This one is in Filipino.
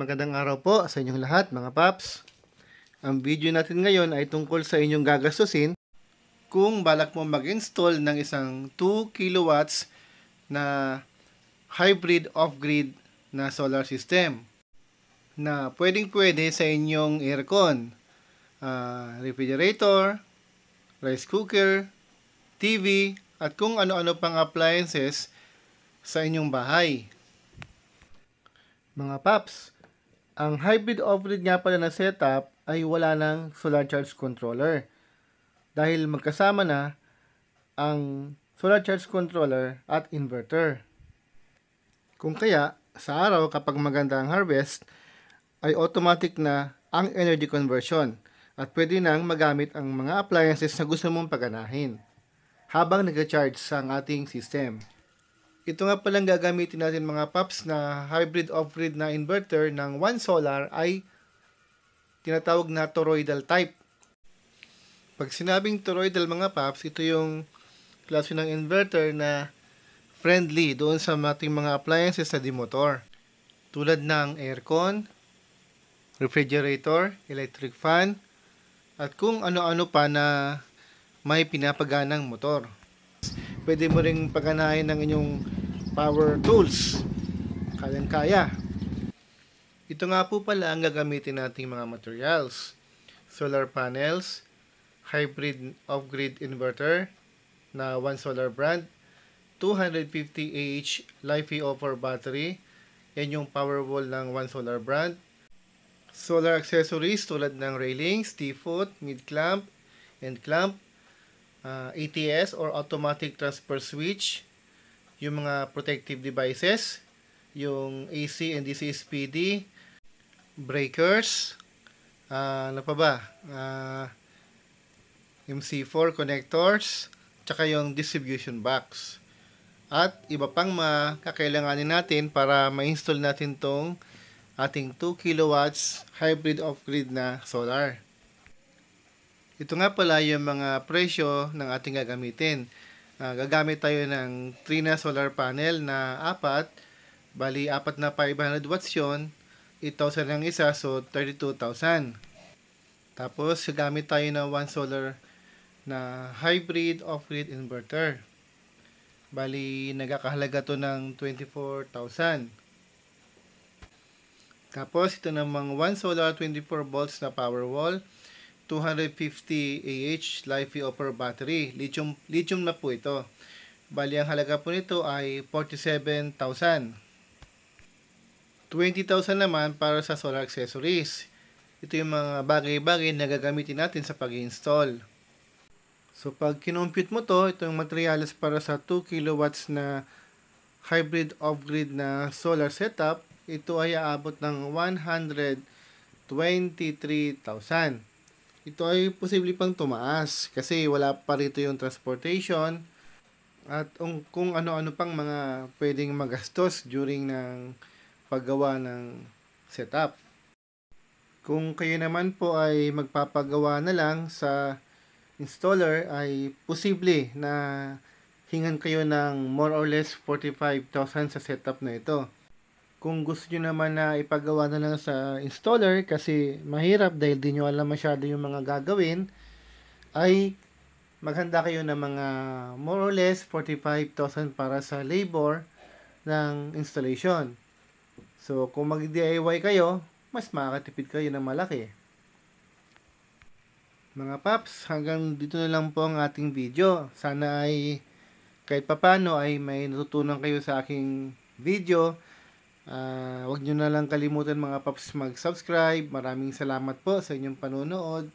magandang araw po sa inyong lahat mga paps. Ang video natin ngayon ay tungkol sa inyong gagastusin kung balak mo mag-install ng isang 2 kilowatts na hybrid off-grid na solar system na pwedeng-pwede sa inyong aircon, refrigerator, rice cooker, TV, at kung ano-ano pang appliances sa inyong bahay. Mga paps, ang hybrid off-grid nga pala na setup ay wala ng solar charge controller dahil magkasama na ang solar charge controller at inverter. Kung kaya, sa araw kapag maganda ang harvest, ay automatic na ang energy conversion at pwede nang magamit ang mga appliances na gusto mong paganahin habang nag-charge sa ating system. Ito nga palang gagamitin natin mga paps na hybrid off-grid na inverter ng One Solar ay tinatawag na toroidal type. Pag sinabing toroidal mga paps, ito yung klase ng inverter na friendly doon sa ating mga appliances na demotor. Tulad ng aircon, refrigerator, electric fan, at kung ano-ano pa na may pinapaganang motor. Pwede mo ring paganahin ng inyong power tools. Kayang-kaya. Ito nga po pala ang gagamitin nating mga materials. Solar panels, hybrid off-grid inverter na One Solar brand, 250 Ah LiFePO offer battery, yan yung power wall ng One Solar brand. Solar accessories tulad ng railings, T-foot, mid-clamp, and clamp, ATS or automatic transfer switch, yung mga protective devices, yung AC and DC SPD, breakers, ano pa ba? MC4 connectors, tsaka yung distribution box. At iba pang makakailanganin natin para ma-install natin tong ating 2 kilowatts hybrid off-grid na solar. Ito nga pala yung mga presyo ng ating gagamitin. Gagamit tayo ng 3 na solar panel na 4, bali 4 na 500 watts yun, 8,000 ang isa, so 32,000. Tapos gagamit tayo ng One Solar na hybrid off-grid inverter. Bali nagkakahalaga to ng 24,000. Tapos ito namang One Solar 24 volts na power wall, 250 Ah LiFePO offer battery. Lithium na po ito. Bali ang halaga po nito ay 47,000. 20,000 naman para sa solar accessories. Ito yung mga bagay-bagay na gagamitin natin sa pag-install. So pag kinompute mo to, ito yung materials para sa 2 kilowatts na hybrid off-grid na solar setup, ito ay aabot ng 123,000. Ito ay posible pang tumaas kasi wala pa rito yung transportation at kung ano-ano pang mga pwedeng magastos during ng paggawa ng setup. Kung kayo naman po ay magpapagawa na lang sa installer, ay posible na hingan kayo ng more or less 45,000 sa setup na ito. Kung gusto nyo naman na ipagawa na lang sa installer kasi mahirap dahil di nyo alam masyado yung mga gagawin, ay maghanda kayo ng mga more or less 45,000 para sa labor ng installation. So kung mag-DIY kayo, mas makakatipid kayo ng malaki. Mga paps, hanggang dito na lang po ang ating video. Sana ay kahit papano ay may natutunan kayo sa aking video. Huwag nyo na lang kalimutan mga paps mag-subscribe. Maraming salamat po sa inyong panonood.